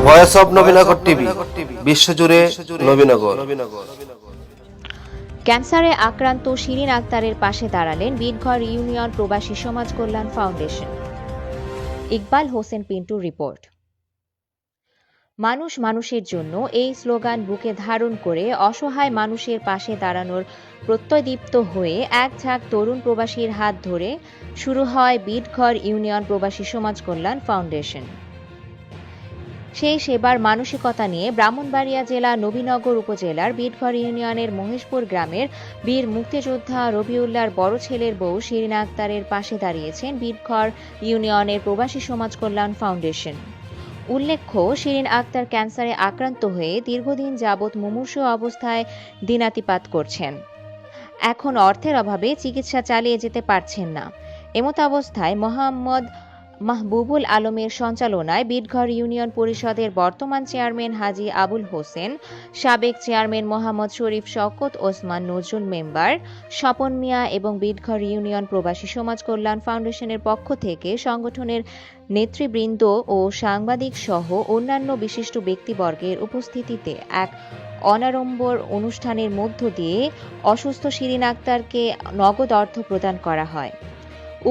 Voice of Nabinagar TV, বিশ্বজুড়ে নবীনগর। ক্যান্সারে আক্রান্ত শিরিন আক্তারের পাশে দাঁড়ালেন বিটঘর ইউনিয়ন প্রবাসী সমাজ কল্যাণ ফাউন্ডেশন। ইকবাল হোসেন পিন্টুর রিপোর্ট। মানুষ মানুষের জন্য এই স্লোগান বুকে ধারণ করে অসহায় মানুষের পাশে দাঁড়ানোর প্রত্যয়দীপ্ত হয়ে এক ঝাঁক তরুণ প্রবাসীর হাত ধরে শুরু হয় বিটঘর ইউনিয়ন প্রবাসী সমাজ কল্যাণ ফাউন্ডেশন। সেই সেবার মানসিকতা নিয়ে ব্রাহ্মণবাড়িয়া জেলা নবীনগর উপজেলার বিটঘর ইউনিয়নের মহেশপুর গ্রামের বীর মুক্তিযোদ্ধা রবিউল্লাহর বড় ছেলের বউ শিরিন আক্তারের পাশে দাঁড়িয়েছেন বিটঘর ইউনিয়নের প্রবাসী সমাজ কল্যাণ ফাউন্ডেশন। উল্লেখ্য, শিরিন আক্তার ক্যান্সারে আক্রান্ত হয়ে দীর্ঘদিন যাবৎ মুমূর্ষু অবস্থায় দিনাতিপাত করছেন। এখন অর্থের অভাবে চিকিৎসা চালিয়ে যেতে পারছেন না। এমত অবস্থায় মোহাম্মদ মাহবুবুল আলমের সঞ্চালনায় বিটঘর ইউনিয়ন পরিষদের বর্তমান চেয়ারম্যান হাজী আবুল হোসেন, সাবেক চেয়ারম্যান মোহাম্মদ শরীফ শওকত ওসমান নজরুল মেম্বার, স্বপন মিয়া এবং বিটঘর ইউনিয়ন প্রবাসী সমাজ কল্যাণ ফাউন্ডেশনের পক্ষ থেকে সংগঠনের নেতৃবৃন্দ ও সাংবাদিক সহ অন্যান্য বিশিষ্ট ব্যক্তিবর্গের উপস্থিতিতে এক অনাড়ম্বর অনুষ্ঠানের মধ্য দিয়ে অসুস্থ শিরিন আক্তারকে নগদ অর্থ প্রদান করা হয়।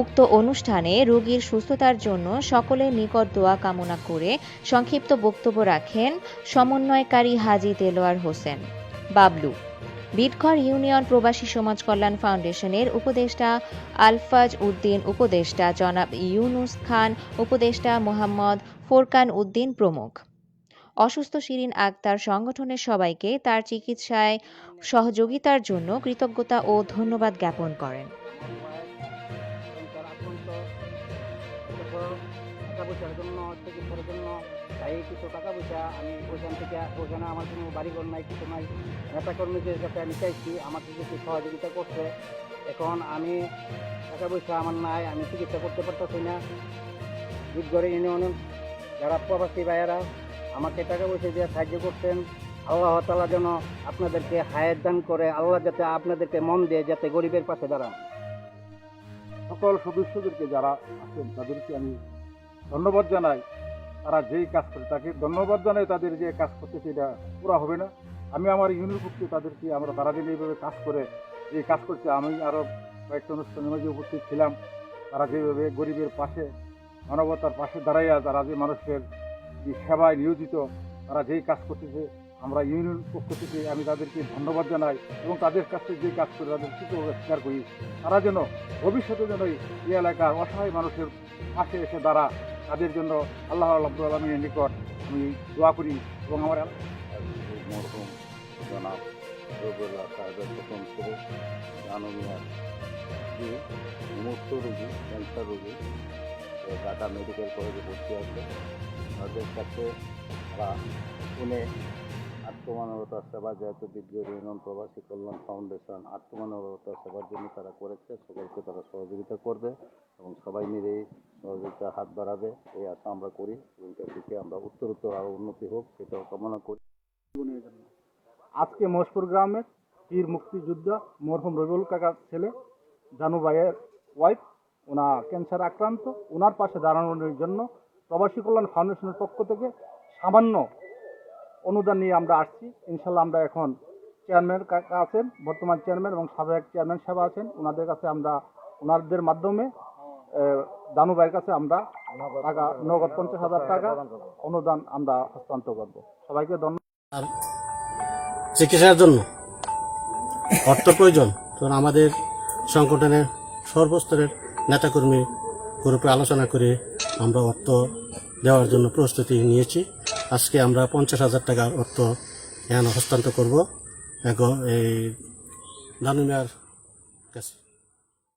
উক্ত অনুষ্ঠানে রোগীর সুস্থতার জন্য সকলের নিকট দোয়া কামনা করে সংক্ষিপ্ত বক্তব্য রাখেন সমন্বয়কারী হাজী দেলোয়ার হোসেন বাবলু। বিটঘর ইউনিয়ন প্রবাসী সমাজ কল্যাণ ফাউন্ডেশনের উপদেষ্টা আলফাজ উদ্দিন, উপদেষ্টা জনাব ইউনুস খান, উপদেষ্টা মোহাম্মদ ফোরকান উদ্দিন প্রমুখ। অসুস্থ শিরিন আক্তার সংগঠনের সবাইকে তার চিকিৎসায় সহযোগিতার জন্য কৃতজ্ঞতা ও ধন্যবাদ জ্ঞাপন করেন। পয়সার জন্য চিকিৎসার জন্য তাই কিছু টাকা পয়সা আমি ওখানে আমার কোনো বাড়িঘর নাই, কিছু নাই। নেতাকর্মীদের কাছে আমি চাইছি আমাকে কিছু সহযোগিতা করতে। এখন আমি টাকা পয়সা আমার নাই, আমি চিকিৎসা করতে পারতেছি না। বিটঘর ইউনিয়নের যারা প্রবাসী ভাইয়েরা আমাকে টাকা পয়সা দিয়ে সাহায্য করতেন। আল্লাহ তাআলা যেন আপনাদেরকে হায়াত দান করে, আল্লাহ যাতে আপনাদেরকে মন দিয়ে যাতে গরিবের পাশে দাঁড়ান। সকল সদস্যদেরকে যারা আছেন তাদেরকে আমি ধন্যবাদ জানাই। তারা যেই কাজ করে তাকে ধন্যবাদ জানাই। তাদের যে কাজ করতেছে এটা পুরা হবে না। আমি আমার ইউনিয়ন পক্ষে তাদেরকে আমরা তারা দিন এইভাবে কাজ করে যে কাজ করছে, আমি আরও কয়েকটা অনুষ্ঠানের মাঝে উপস্থিত ছিলাম। তারা যেভাবে গরিবের পাশে মানবতার পাশে দাঁড়াইয়া তারা যে মানুষের যে সেবায় নিয়োজিত, তারা যেই কাজ করতেছে আমরা ইউনিয়ন পক্ষ থেকে আমি তাদেরকে ধন্যবাদ জানাই এবং তাদের কাছে যে কাজ করে তাদের কৃতজ্ঞতা স্বীকার করি। তারা যেন ভবিষ্যতে যেন এই এলাকার অসহায় মানুষের পাশে এসে দাঁড়া, তাদের জন্য আল্লাহ রাব্বুল আলামিনের নিকট আমি দোয়া করি। এবং আমার মরহুম জনাব রবিউল্লাহ সাহেবের প্রথম ছেলে জানুমিয়ার যে মুমূর্ষু রোগী, ক্যান্সার রোগী, ঢাকা মেডিকেল কলেজে ভর্তি আছে। তাদের কাছে তারা শুনে আত্মমানবতার সেবা, যেহেতু বিটঘর ইউনিয়ন প্রবাসী কল্যাণ ফাউন্ডেশন আত্মমানবতার সেবার জন্য তারা করেছে, সকলকে তারা সহযোগিতা করবে এবং সবাই মিলে সহযোগিতার হাত বাড়াবে এই আশা আমরা করি এবং তার দিকে আমরা উত্তরোত্তর আরও উন্নতি হোক সেটাও কামনা করি। আজকে মহেশপুর গ্রামের বীর মুক্তিযোদ্ধা মরহুম রবিউল কাকার ছেলে জানু ভাইয়ের ওয়াইফ, ওনা ক্যান্সার আক্রান্ত, ওনার পাশে দাঁড়ানোর জন্য প্রবাসী কল্যাণ ফাউন্ডেশনের পক্ষ থেকে সামান্য অনুদান নিয়ে আমরা আসছি। ইনশাল্লাহ আমরা এখন চেয়ারম্যান কাকা আছেন, বর্তমান চেয়ারম্যান এবং সাবেক চেয়ারম্যান সাহেব আছেন, ওনাদের কাছে আমরা ওনাদের মাধ্যমে দানু ভাইয়ের কাছে আমরা টাকা নগদ 50,000 টাকা অনুদান আমরা হস্তান্তর করব। সবাইকে ধন্যবাদ। চিকিৎসার জন্য অর্থ প্রয়োজন, তো আমাদের সংগঠনের সর্বস্তরের নেতাকর্মী গ্রুপে আলোচনা করে আমরা অর্থ দেওয়ার জন্য প্রস্তুতি নিয়েছি। আজকে আমরা 50,000 টাকার অর্থ এখানে হস্তান্তর করব এই দানু মিয়ার কাছে।